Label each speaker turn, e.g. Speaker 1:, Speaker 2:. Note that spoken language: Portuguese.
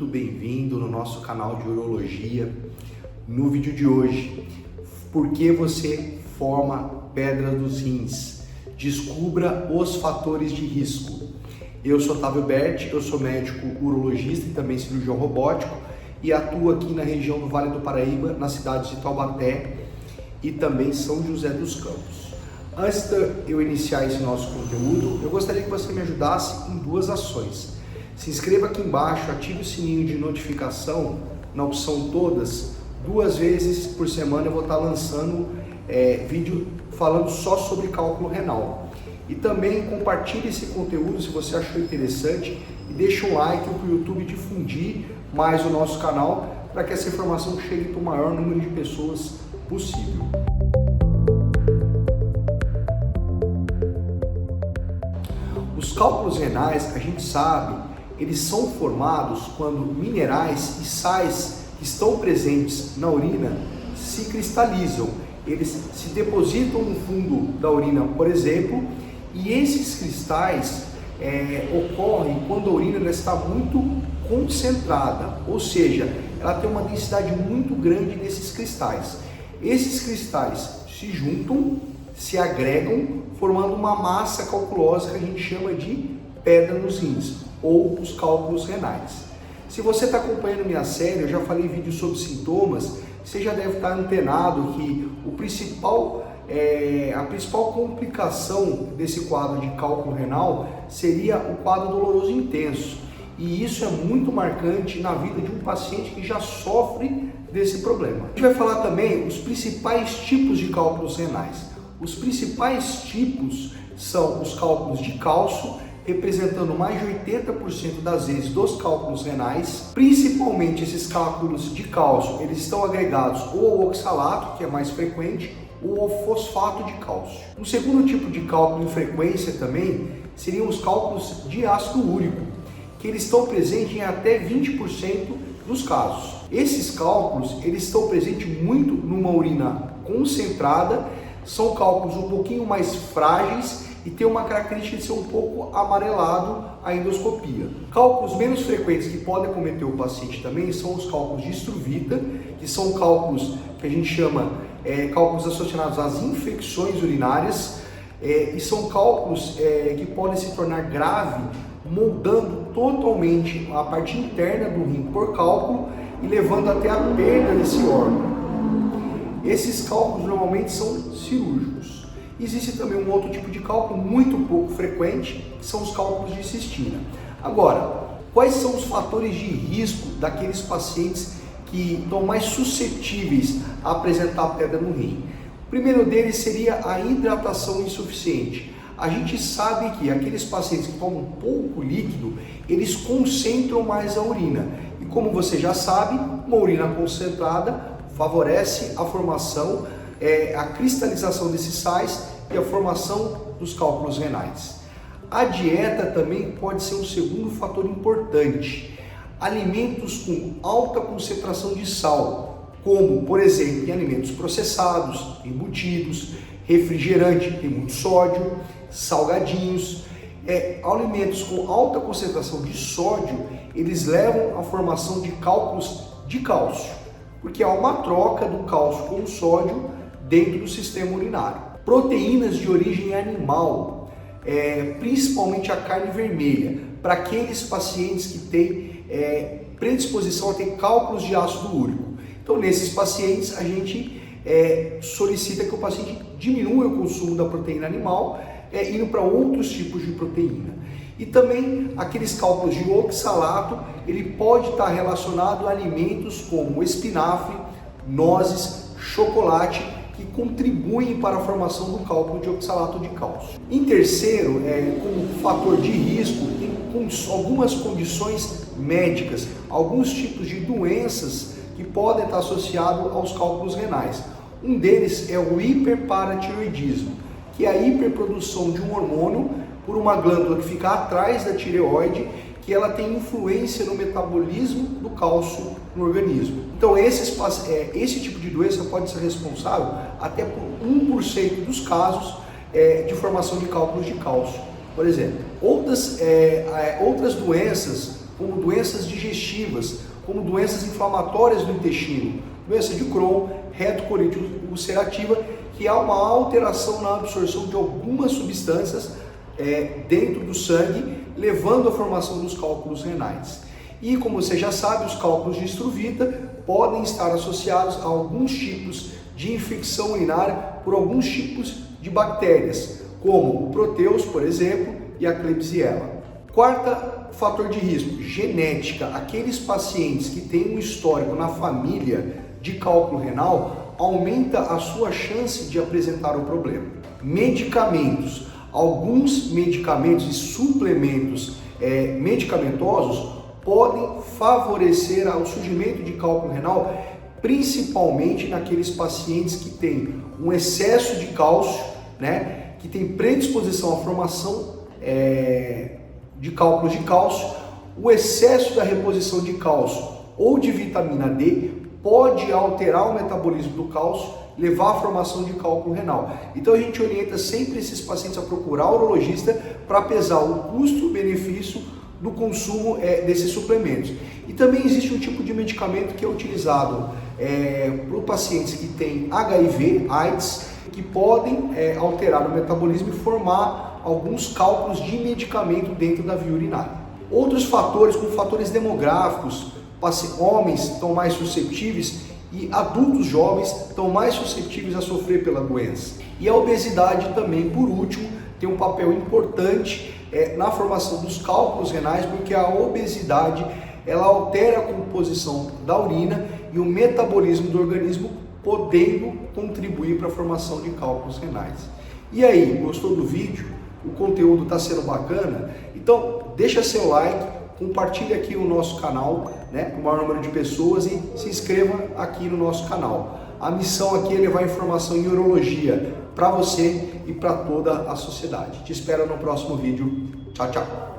Speaker 1: bem-vindo no nosso canal de urologia. No vídeo de hoje, por que você forma pedra dos rins? Descubra os fatores de risco. Eu sou Otávio Berti, eu sou médico urologista e também cirurgião robótico e atuo aqui na região do Vale do Paraíba, nas cidades de Taubaté e também São José dos Campos. Antes de eu iniciar esse nosso conteúdo, eu gostaria que você me ajudasse em duas ações. Se inscreva aqui embaixo, ative o sininho de notificação na opção todas. 2 vezes por semana eu vou estar lançando vídeo falando só sobre cálculo renal. E também compartilhe esse conteúdo se você achou interessante e deixe um like para o YouTube difundir mais o nosso canal para que essa informação chegue para o maior número de pessoas possível. Os cálculos renais, a gente sabe, eles são formados quando minerais e sais que estão presentes na urina se cristalizam. Eles se depositam no fundo da urina, por exemplo, e esses cristais ocorrem quando a urina está muito concentrada, ou seja, ela tem uma densidade muito grande desses cristais. Esses cristais se juntam, se agregam, formando uma massa calculosa que a gente chama de pedra nos rins, ou os cálculos renais. Se você está acompanhando minha série, eu já falei vídeos sobre sintomas, você já deve estar antenado que a principal complicação desse quadro de cálculo renal seria o quadro doloroso intenso. E isso é muito marcante na vida de um paciente que já sofre desse problema. A gente vai falar também os principais tipos de cálculos renais. Os principais tipos são os cálculos de cálcio, representando mais de 80% das vezes dos cálculos renais. Principalmente esses cálculos de cálcio, eles estão agregados ou ao oxalato, que é mais frequente, ou ao fosfato de cálcio. Um segundo tipo de cálculo em frequência também seriam os cálculos de ácido úrico, que eles estão presentes em até 20% dos casos. Esses cálculos, eles estão presentes muito numa urina concentrada, são cálculos um pouquinho mais frágeis e tem uma característica de ser um pouco amarelado a endoscopia. Cálculos menos frequentes que podem acometer o paciente também são os cálculos de Struvita, que são cálculos que a gente chama cálculos associados às infecções urinárias, e são cálculos que podem se tornar grave, moldando totalmente a parte interna do rim por cálculo e levando até a perda desse órgão. Esses cálculos normalmente são cirúrgicos. Existe também um outro tipo de cálculo muito pouco frequente, que são os cálculos de cistina. Agora, quais são os fatores de risco daqueles pacientes que estão mais suscetíveis a apresentar pedra no rim? O primeiro deles seria a hidratação insuficiente. A gente sabe que aqueles pacientes que tomam pouco líquido, eles concentram mais a urina. E como você já sabe, uma urina concentrada favorece a formação, a cristalização desses sais e a formação dos cálculos renais. A dieta também pode ser um segundo fator importante. Alimentos com alta concentração de sal, como, por exemplo, em alimentos processados, embutidos, refrigerante, tem muito sódio, salgadinhos. Alimentos com alta concentração de sódio, eles levam à formação de cálculos de cálcio, porque há uma troca do cálcio com o sódio dentro do sistema urinário. Proteínas de origem animal, principalmente a carne vermelha, para aqueles pacientes que têm predisposição a ter cálculos de ácido úrico. Então, nesses pacientes, a gente solicita que o paciente diminua o consumo da proteína animal, indo para outros tipos de proteína. E também aqueles cálculos de oxalato, ele pode estar relacionado a alimentos como espinafre, nozes, chocolate, que contribuem para a formação do cálculo de oxalato de cálcio. Em terceiro, como fator de risco, tem algumas condições médicas, alguns tipos de doenças que podem estar associados aos cálculos renais. Um deles é o hiperparatireoidismo, que é a hiperprodução de um hormônio por uma glândula que fica atrás da tireoide, que ela tem influência no metabolismo do cálcio no organismo. Então esse tipo de doença pode ser responsável até por 1% dos casos de formação de cálculos de cálcio. Por exemplo, outras doenças como doenças digestivas, como doenças inflamatórias do intestino, doença de Crohn, retocolite ulcerativa, que há uma alteração na absorção de algumas substâncias dentro do sangue, levando à formação dos cálculos renais. E como você já sabe, os cálculos de Struvita podem estar associados a alguns tipos de infecção urinária por alguns tipos de bactérias, como o Proteus, por exemplo, e a Klebsiella. Quarto fator de risco, genética. Aqueles pacientes que têm um histórico na família de cálculo renal, aumenta a sua chance de apresentar o problema. Medicamentos. Alguns medicamentos e suplementos medicamentosos podem favorecer o surgimento de cálculo renal, principalmente naqueles pacientes que têm um excesso de cálcio, né, que tem predisposição à formação de cálculos de cálcio. O excesso da reposição de cálcio ou de vitamina D pode alterar o metabolismo do cálcio, levar à formação de cálculo renal. Então a gente orienta sempre esses pacientes a procurar o urologista para pesar o custo e o benefício do consumo desses suplementos. E também existe um tipo de medicamento que é utilizado por pacientes que têm HIV, AIDS, que podem alterar o metabolismo e formar alguns cálculos de medicamento dentro da via urinária. Outros fatores, como fatores demográficos, homens estão mais suscetíveis e adultos jovens estão mais suscetíveis a sofrer pela doença. E a obesidade também, por último, tem um papel importante na formação dos cálculos renais, porque a obesidade ela altera a composição da urina e o metabolismo do organismo, podendo contribuir para a formação de cálculos renais. E aí, gostou do vídeo? O conteúdo está sendo bacana? Então deixa seu like, compartilhe aqui o nosso canal, né, para o maior número de pessoas, e se inscreva aqui no nosso canal. A missão aqui é levar informação em urologia para você e para toda a sociedade. Te espero no próximo vídeo. Tchau, tchau.